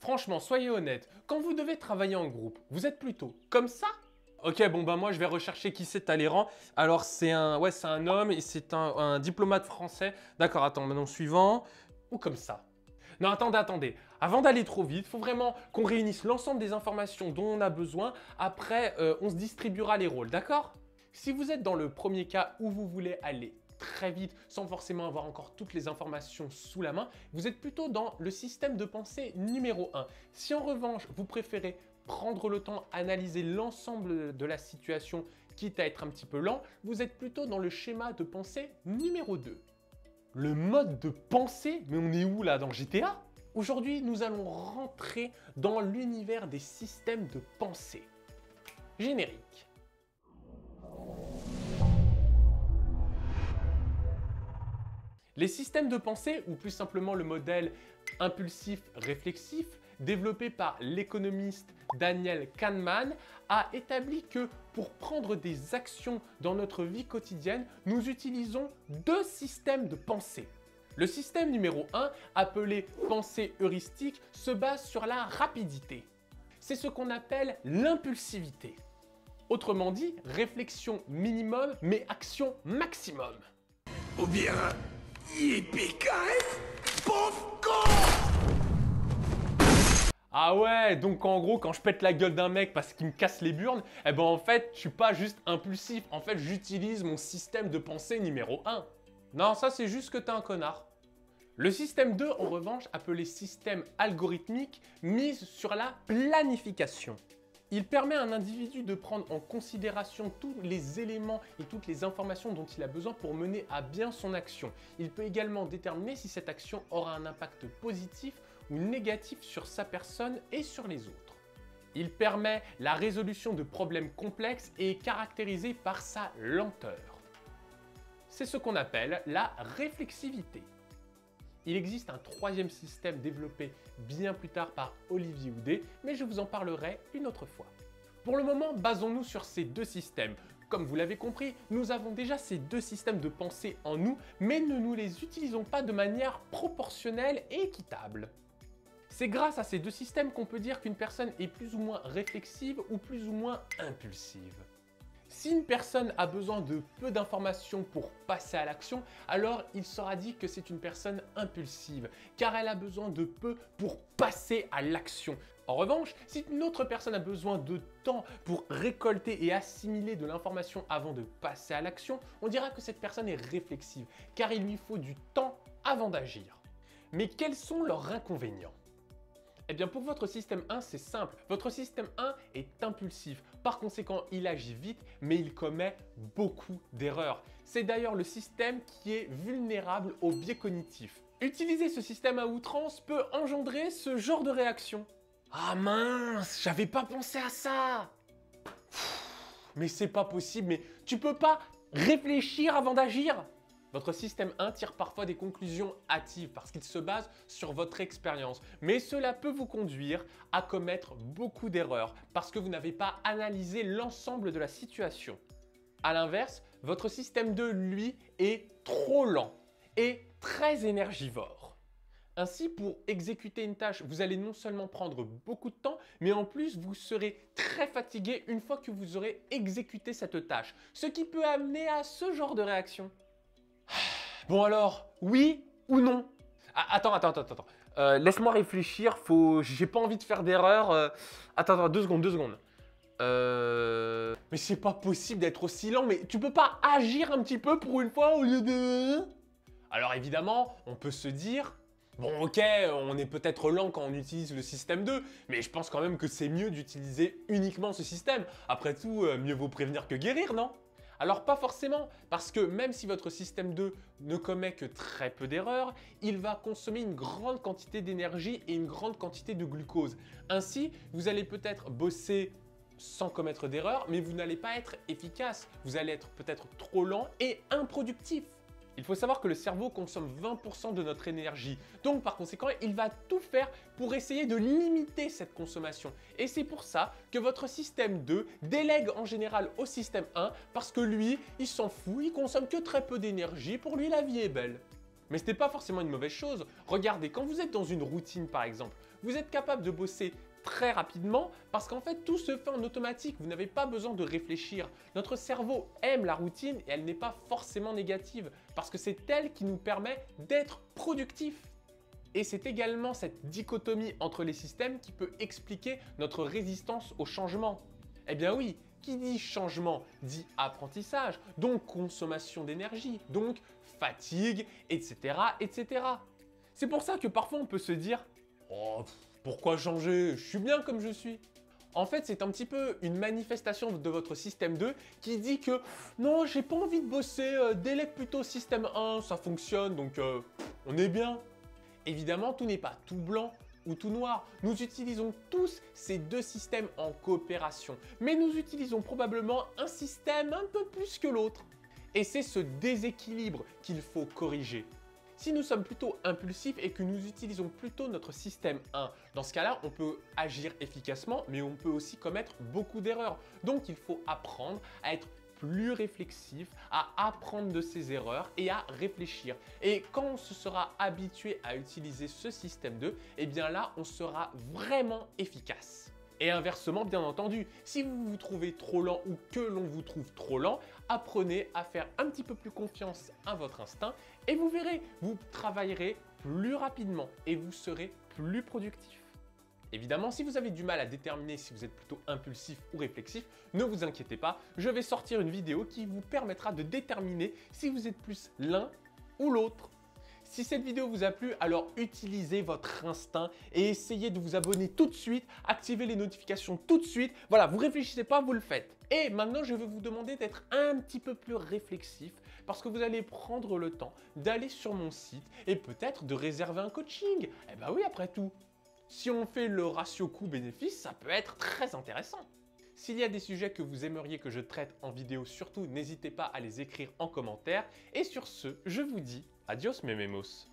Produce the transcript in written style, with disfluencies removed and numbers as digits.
Franchement, soyez honnête, quand vous devez travailler en groupe, vous êtes plutôt comme ça? Ok, bon bah moi je vais rechercher qui c'est Talleyrand. Alors c'est un homme et c'est un diplomate français. D'accord, attends, maintenant suivant. Ou comme ça. Non, attendez. Avant d'aller trop vite, il faut vraiment qu'on réunisse l'ensemble des informations dont on a besoin. Après, on se distribuera les rôles, d'accord? Si vous êtes dans le premier cas où vous voulez aller très vite, sans forcément avoir encore toutes les informations sous la main, vous êtes plutôt dans le système de pensée numéro 1. Si en revanche, vous préférez prendre le temps, analyser l'ensemble de la situation, quitte à être un petit peu lent, vous êtes plutôt dans le schéma de pensée numéro 2. Le mode de pensée? Mais on est où là, dans GTA? Aujourd'hui, nous allons rentrer dans l'univers des systèmes de pensée. Générique. Les systèmes de pensée, ou plus simplement le modèle impulsif-réflexif, développé par l'économiste Daniel Kahneman, a établi que pour prendre des actions dans notre vie quotidienne, nous utilisons deux systèmes de pensée. Le système numéro 1, appelé pensée heuristique, se base sur la rapidité. C'est ce qu'on appelle l'impulsivité. Autrement dit, réflexion minimum, mais action maximum. Ou bien... Yippee-ki-yay, pauvre con! Ah ouais, donc en gros, quand je pète la gueule d'un mec parce qu'il me casse les burnes, eh ben en fait, je suis pas juste impulsif. En fait, j'utilise mon système de pensée numéro 1. Non, ça c'est juste que t'es un connard. Le système 2, en revanche, appelé système algorithmique, mise sur la planification. Il permet à un individu de prendre en considération tous les éléments et toutes les informations dont il a besoin pour mener à bien son action. Il peut également déterminer si cette action aura un impact positif ou négatif sur sa personne et sur les autres. Il permet la résolution de problèmes complexes et est caractérisé par sa lenteur. C'est ce qu'on appelle la réflexivité. Il existe un troisième système développé bien plus tard par Olivier Houdet, mais je vous en parlerai une autre fois. Pour le moment, basons-nous sur ces deux systèmes. Comme vous l'avez compris, nous avons déjà ces deux systèmes de pensée en nous, mais ne nous les utilisons pas de manière proportionnelle et équitable. C'est grâce à ces deux systèmes qu'on peut dire qu'une personne est plus ou moins réflexive ou plus ou moins impulsive. Si une personne a besoin de peu d'informations pour passer à l'action, alors il sera dit que c'est une personne impulsive, car elle a besoin de peu pour passer à l'action. En revanche, si une autre personne a besoin de temps pour récolter et assimiler de l'information avant de passer à l'action, on dira que cette personne est réflexive, car il lui faut du temps avant d'agir. Mais quels sont leurs inconvénients ? Eh bien pour votre système 1, c'est simple. Votre système 1 est impulsif. Par conséquent, il agit vite, mais il commet beaucoup d'erreurs. C'est d'ailleurs le système qui est vulnérable au biais cognitif. Utiliser ce système à outrance peut engendrer ce genre de réaction. Ah mince, j'avais pas pensé à ça. Mais c'est pas possible, mais tu peux pas réfléchir avant d'agir? Votre système 1 tire parfois des conclusions hâtives parce qu'il se base sur votre expérience. Mais cela peut vous conduire à commettre beaucoup d'erreurs parce que vous n'avez pas analysé l'ensemble de la situation. A l'inverse, votre système 2, lui, est trop lent et très énergivore. Ainsi, pour exécuter une tâche, vous allez non seulement prendre beaucoup de temps, mais en plus, vous serez très fatigué une fois que vous aurez exécuté cette tâche, ce qui peut amener à ce genre de réaction. Bon alors, oui ou non? Attends. Laisse-moi réfléchir, j'ai pas envie de faire d'erreur. Attends, deux secondes. Mais c'est pas possible d'être aussi lent, mais tu peux pas agir un petit peu pour une fois au lieu de... Alors évidemment, on peut se dire... Bon ok, on est peut-être lent quand on utilise le système 2, mais je pense quand même que c'est mieux d'utiliser uniquement ce système. Après tout, mieux vaut prévenir que guérir, non? Alors pas forcément, parce que même si votre système 2 ne commet que très peu d'erreurs, il va consommer une grande quantité d'énergie et une grande quantité de glucose. Ainsi, vous allez peut-être bosser sans commettre d'erreurs, mais vous n'allez pas être efficace. Vous allez être peut-être trop lent et improductif. Il faut savoir que le cerveau consomme 20% de notre énergie. Donc par conséquent, il va tout faire pour essayer de limiter cette consommation. Et c'est pour ça que votre système 2 délègue en général au système 1 parce que lui, il s'en fout, il consomme que très peu d'énergie. Pour lui, la vie est belle. Mais ce n'est pas forcément une mauvaise chose. Regardez, quand vous êtes dans une routine par exemple, Vous êtes capable de bosser très rapidement parce qu'en fait tout se fait en automatique, vous n'avez pas besoin de réfléchir. Notre cerveau aime la routine et elle n'est pas forcément négative parce que c'est elle qui nous permet d'être productif. Et c'est également cette dichotomie entre les systèmes qui peut expliquer notre résistance au changement. Eh bien oui, qui dit changement dit apprentissage, donc consommation d'énergie, donc fatigue, etc. etc. C'est pour ça que parfois on peut se dire « Oh, pourquoi changer? Je suis bien comme je suis ». En fait, c'est un petit peu une manifestation de votre système 2 qui dit que « Non, j'ai pas envie de bosser, délègue plutôt système 1, ça fonctionne, donc on est bien ». Évidemment, tout n'est pas tout blanc ou tout noir. Nous utilisons tous ces deux systèmes en coopération, mais nous utilisons probablement un système un peu plus que l'autre. Et c'est ce déséquilibre qu'il faut corriger. Si nous sommes plutôt impulsifs et que nous utilisons plutôt notre système 1, dans ce cas-là, on peut agir efficacement, mais on peut aussi commettre beaucoup d'erreurs. Donc, il faut apprendre à être plus réflexif, à apprendre de ses erreurs et à réfléchir. Et quand on se sera habitué à utiliser ce système 2, eh bien là, on sera vraiment efficace. Et inversement, bien entendu, si vous vous trouvez trop lent ou que l'on vous trouve trop lent, apprenez à faire un petit peu plus confiance à votre instinct et vous verrez, vous travaillerez plus rapidement et vous serez plus productif. Évidemment, si vous avez du mal à déterminer si vous êtes plutôt impulsif ou réflexif, ne vous inquiétez pas, je vais sortir une vidéo qui vous permettra de déterminer si vous êtes plus l'un ou l'autre. Si cette vidéo vous a plu, alors utilisez votre instinct et essayez de vous abonner tout de suite, activez les notifications tout de suite. Voilà, vous réfléchissez pas, vous le faites. Et maintenant, je vais vous demander d'être un petit peu plus réflexif parce que vous allez prendre le temps d'aller sur mon site et peut-être de réserver un coaching. Eh ben oui, après tout. Si on fait le ratio coût-bénéfice, ça peut être très intéressant. S'il y a des sujets que vous aimeriez que je traite en vidéo, surtout n'hésitez pas à les écrire en commentaire. Et sur ce, je vous dis adios mes mémos.